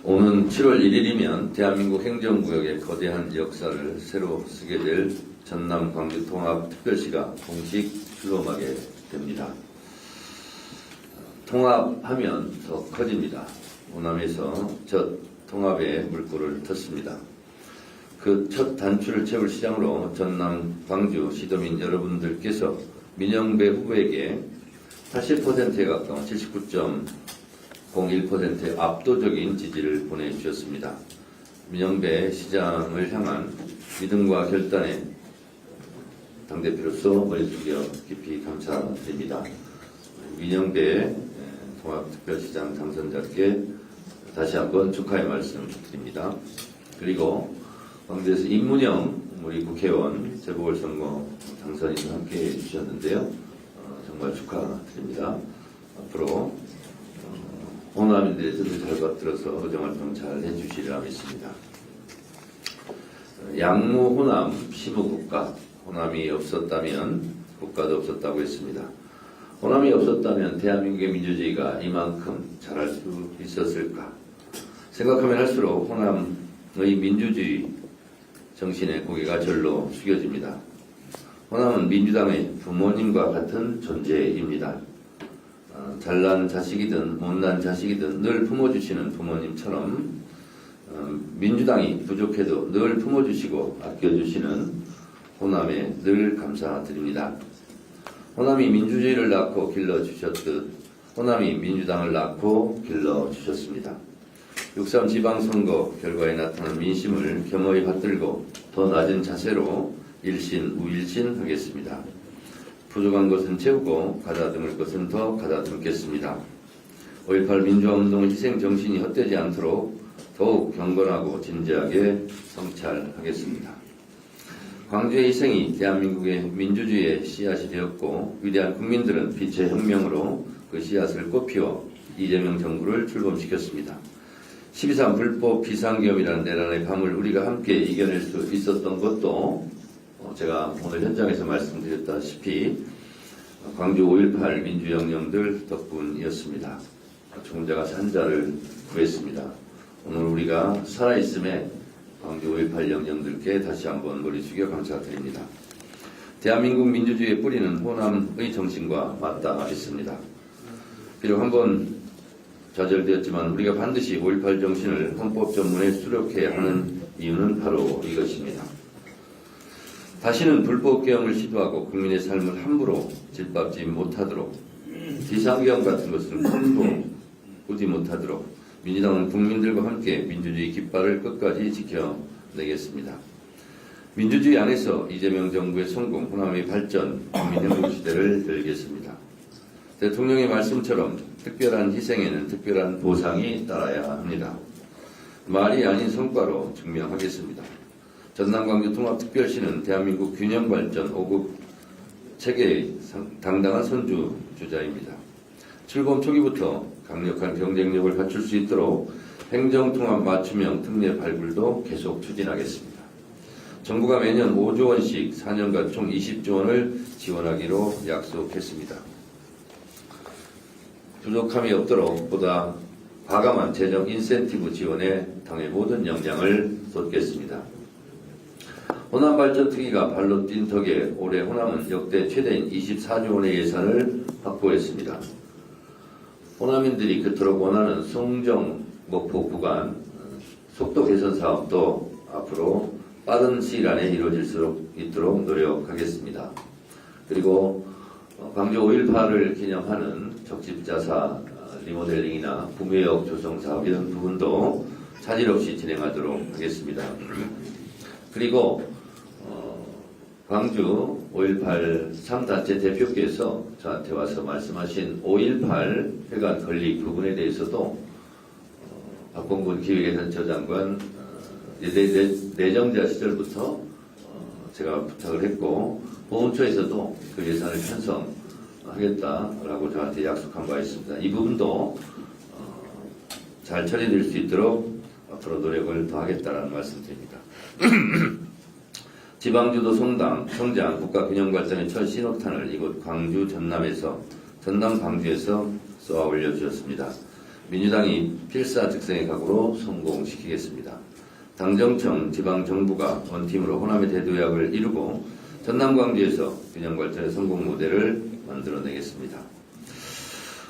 오는 7월 1일이면 대한민국 행정구역의 거대한 역사를 새로 쓰게 될 전남 광주 통합특별시가 공식 출범하게 됩니다. 통합하면 더 커집니다. 호남에서 첫 통합의 물꼬를 텄습니다. 그 첫 단추를 채울 시장으로 전남 광주 시도민 여러분들께서 민영배 후보에게 80%에 가까운 79.01%의 압도적인 지지를 보내주셨습니다. 민영배 시장을 향한 믿음과 결단에 당대표로서 머리 숙여 깊이 감사드립니다. 민영배 통합특별시장 당선자께 다시 한번 축하의 말씀 드립니다. 그리고 광주에서 임문영 우리 국회의원 재보궐선거 당선인과 함께 해주셨는데요. 정말 축하드립니다. 앞으로 호남인들에 뜻을 잘 받들어서 의정활동 잘 해주시리라 믿습니다. 양무 호남 시무국가, 호남이 없었다면 국가도 없었다고 했습니다. 호남이 없었다면 대한민국의 민주주의가 이만큼 잘할 수 있었을까? 생각하면 할수록 호남의 민주주의 정신의 고개가 절로 숙여집니다. 호남은 민주당의 부모님과 같은 존재입니다. 잘난 자식이든 못난 자식이든 늘 품어주시는 부모님처럼 민주당이 부족해도 늘 품어주시고 아껴주시는 호남에 늘 감사드립니다. 호남이 민주주의를 낳고 길러주셨듯 호남이 민주당을 낳고 길러주셨습니다. 6.3 지방선거 결과에 나타난 민심을 겸허히 받들고 더 낮은 자세로 일신우일신하겠습니다. 부족한 것은 채우고 가다듬을 것은 더 가다듬겠습니다. 5.18 민주화운동의 희생 정신이 헛되지 않도록 더욱 경건하고 진지하게 성찰하겠습니다. 광주의 희생이 대한민국의 민주주의의 씨앗이 되었고 위대한 국민들은 빛의 혁명으로 그 씨앗을 꽃피워 이재명 정부를 출범시켰습니다. 12.3 불법 비상계엄이라는 내란의 밤을 우리가 함께 이겨낼 수 있었던 것도 제가 오늘 현장에서 말씀드렸다시피 광주 5.18 민주영령들 덕분이었습니다. 죽은 자가 산 자를 구했습니다. 오늘 우리가 살아있음에 광주 5.18 영령들께 다시 한번 머리 숙여 감사드립니다. 대한민국 민주주의의 뿌리는 호남의 정신과 맞닿아 있습니다. 비록 한번 좌절되었지만 우리가 반드시 5.18 정신을 헌법 전문에 수록해야 하는 이유는 바로 이것입니다. 다시는 불법 계엄을 시도하고 국민의 삶을 함부로 짓밟지 못하도록 비상계엄 같은 것을 함부로 꾸지 못하도록 민주당은 국민들과 함께 민주주의 깃발을 끝까지 지켜내겠습니다. 민주주의 안에서 이재명 정부의 성공, 호남의 발전, 국민행복 시대를 열겠습니다. 대통령의 말씀처럼 특별한 희생에는 특별한 보상이 따라야 합니다. 말이 아닌 성과로 증명하겠습니다. 전남 광주 통합특별시는 대한민국 균형발전 5급 체계의 당당한 선두주자입니다. 출범 초기부터 강력한 경쟁력을 갖출 수 있도록 행정통합 맞춤형 특례 발굴도 계속 추진하겠습니다. 정부가 매년 5조 원씩 4년간 총 20조 원을 지원하기로 약속했습니다. 부족함이 없도록 보다 과감한 재정 인센티브 지원에 당의 모든 역량을 쏟겠습니다. 호남 발전 특위가 발로 뛴 덕에 올해 호남은 역대 최대인 24조 원의 예산을 확보했습니다. 호남인들이 그토록 원하는 송정 목포 구간 속도 개선 사업도 앞으로 빠른 시일 안에 이루어질 수 있도록 노력하겠습니다. 그리고 광주 5.18을 기념하는 적집자사 리모델링이나 구매역 조성 사업 이런 부분도 차질 없이 진행하도록 하겠습니다. 그리고 광주 5.18 3단체 대표께서 저한테 와서 말씀하신 5.18 회관 건립 부분에 대해서도 박봉근 기획예산처장관 내정자 시절부터 제가 부탁을 했고 보훈처에서도 그 예산을 편성하겠다라고 저한테 약속한 바가 있습니다. 이 부분도 잘 처리될 수 있도록 앞으로 노력을 더하겠다라는 말씀드립니다. 지방주도 성장, 국가균형발전의 첫 신호탄을 이곳 광주 전남 광주에서 쏘아 올려주셨습니다. 민주당이 필사즉성의 각오로 성공시키겠습니다. 당정청, 지방정부가 원팀으로 호남의 대도약을 이루고 전남 광주에서 균형발전의 성공 모델을 만들어내겠습니다.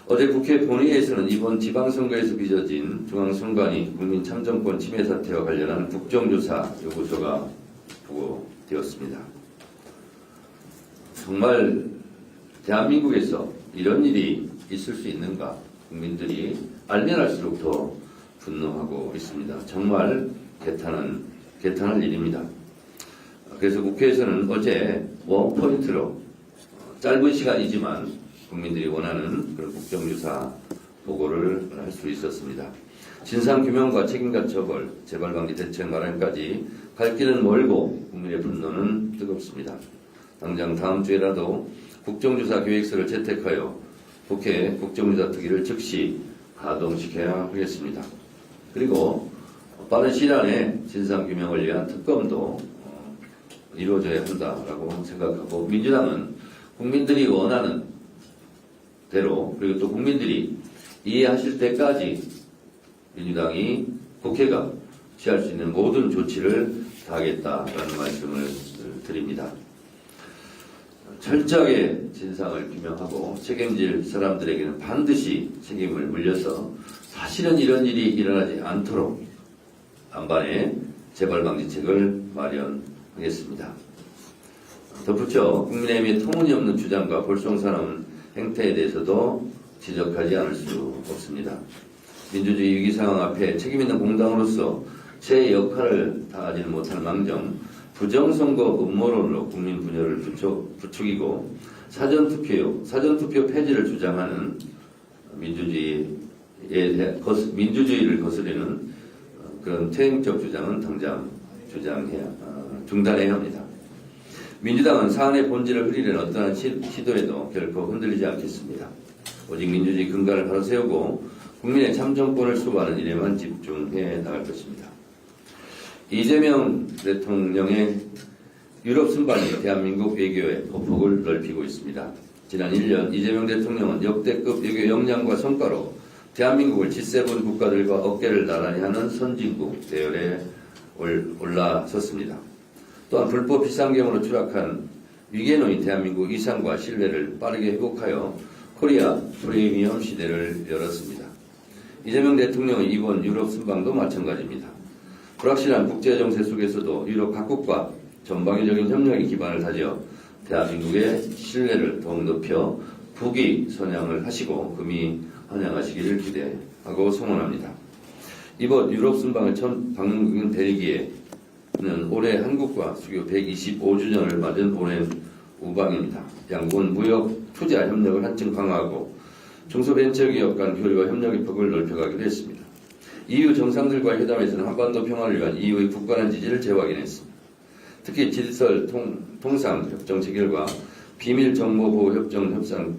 어제 국회 본회의에서는 이번 지방선거에서 빚어진 중앙선관위 국민참정권 침해 사태와 관련한 국정조사 요구서가 보고되었습니다. 정말 대한민국에서 이런 일이 있을 수 있는가? 국민들이 알면 알수록 더 분노하고 있습니다. 정말 개탄할 일입니다. 그래서 국회에서는 어제 원포인트로 짧은 시간이지만 국민들이 원하는 그런 국정조사 보고를 할 수 있었습니다. 진상규명과 책임과 처벌, 재발방지 대책 마련까지 갈 길은 멀고 국민의 분노는 뜨겁습니다. 당장 다음 주에라도 국정조사 계획서를 채택하여 국회 국정조사 특위를 즉시 가동시켜야 하겠습니다. 그리고 빠른 시일 안에 진상규명을 위한 특검도 이루어져야 한다라고 생각하고, 민주당은 국민들이 원하는 대로, 그리고 또 국민들이 이해하실 때까지 민주당이 국회가 취할 수 있는 모든 조치를 다하겠다라는 말씀을 드립니다. 철저하게 진상을 규명하고 책임질 사람들에게는 반드시 책임을 물려서 사실은 이런 일이 일어나지 않도록 안반의 재발방지책을 마련하겠습니다. 덧붙여 국민의힘의 터무니없는 주장과 볼썽사나운 행태에 대해서도 지적하지 않을 수 없습니다. 민주주의 위기상황 앞에 책임있는 공당으로서 제 역할을 다하지는 못할 망정 부정선거 음모론으로 국민 분열을 부추기고 사전투표 폐지를 주장하는 민주주의를 거스르는 그런 퇴행적 주장은 당장 중단해야 합니다. 민주당은 사안의 본질을 흐리려는 어떠한 시도에도 결코 흔들리지 않겠습니다. 오직 민주주의 근간을 바로 세우고 국민의 참정권을 수호하는 일에만 집중해 나갈 것입니다. 이재명 대통령의 유럽 순방이 대한민국 외교의 보폭을 넓히고 있습니다. 지난 1년 이재명 대통령은 역대급 외교 역량과 성과로 대한민국을 G7 국가들과 어깨를 나란히 하는 선진국 대열에 올라섰습니다. 또한 불법 비상경으로 추락한 위기에 놓인 대한민국 위상과 신뢰를 빠르게 회복하여 코리아 프리미엄 시대를 열었습니다. 이재명 대통령의 이번 유럽 순방도 마찬가지입니다. 불확실한 국제 정세 속에서도 유럽 각국과 전방위적인 협력의 기반을 다져 대한민국의 신뢰를 더욱 높여 국위 선양을 하시고 금이 환영하시기를 기대하고 소원합니다. 이번 유럽 순방을 처음 방문 중인 벨기에는 올해 한국과 수교 125주년을 맞은 오랜 우방입니다. 양국은 무역, 투자 협력을 한층 강화하고 중소벤처기업 간 교류와 협력의 폭을 넓혀가기로 했습니다. EU 정상들과의 회담에서는 한반도 평화를 위한 EU의 굳건한 지지를 재확인했습니다. 특히 디지털 통상 협정 체결과 비밀 정보 보호 협정 협상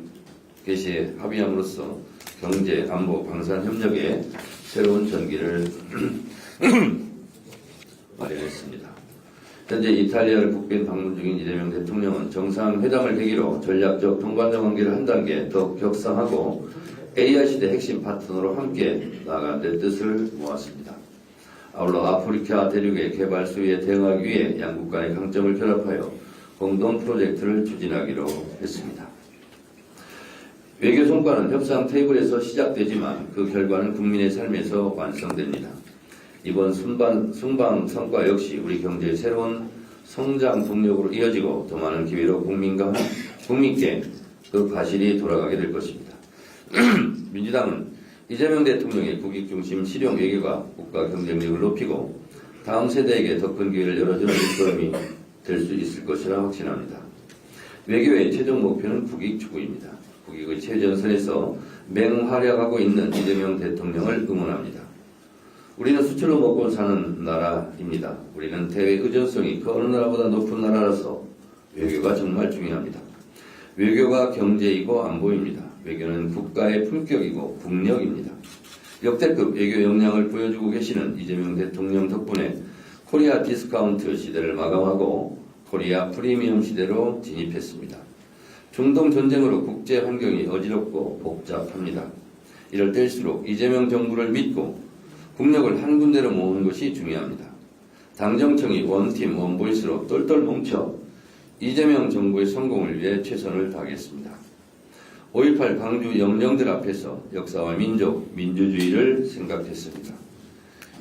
개시에 합의함으로써 경제, 안보, 방산 협력에 새로운 전기를 마련했습니다. 현재 이탈리아를 국빈 방문 중인 이재명 대통령은 정상회담을 계기로 전략적 동반자 관계를 한 단계 더 격상하고 AI 시대 핵심 파트너로 함께 나아가는 뜻을 모았습니다. 아울러 아프리카 대륙의 개발 수위에 대응하기 위해 양국 간의 강점을 결합하여 공동 프로젝트를 추진하기로 했습니다. 외교 성과는 협상 테이블에서 시작되지만 그 결과는 국민의 삶에서 완성됩니다. 이번 순방 성과 역시 우리 경제의 새로운 성장 동력으로 이어지고 더 많은 기회로 국민께 그 과실이 돌아가게 될 것입니다. 민주당은 이재명 대통령의 국익중심 실용 외교가 국가 경쟁력을 높이고 다음 세대에게 더 큰 기회를 열어주는 일거름이 될 수 있을 것이라 확신합니다. 외교의 최종 목표는 국익 추구입니다. 국익의 최전선에서 맹활약하고 있는 이재명 대통령을 응원합니다. 우리는 수출로 먹고 사는 나라입니다. 우리는 대외 의존성이 그 어느 나라보다 높은 나라라서 외교가 정말 중요합니다. 외교가 경제이고 안보입니다. 외교는 국가의 품격이고 국력입니다. 역대급 외교 역량을 보여주고 계시는 이재명 대통령 덕분에 코리아 디스카운트 시대를 마감하고 코리아 프리미엄 시대로 진입했습니다. 중동 전쟁으로 국제 환경이 어지럽고 복잡합니다. 이럴 때일수록 이재명 정부를 믿고 국력을 한 군데로 모으는 것이 중요합니다. 당정청이 원팀 원보이스로 똘똘 뭉쳐 이재명 정부의 성공을 위해 최선을 다하겠습니다. 5.18 광주 영령들 앞에서 역사와 민족, 민주주의를 생각했습니다.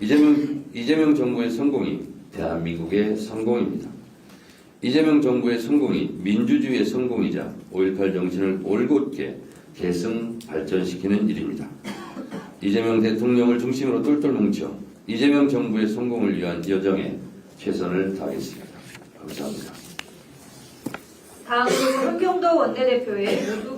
이재명 정부의 성공이 대한민국의 성공입니다. 이재명 정부의 성공이 민주주의의 성공이자 5.18 정신을 올곧게 계승 발전시키는 일입니다. 이재명 대통령을 중심으로 똘똘 뭉쳐 이재명 정부의 성공을 위한 여정에 최선을 다하겠습니다. 감사합니다. 다음으로 한경도 원내대표의 모두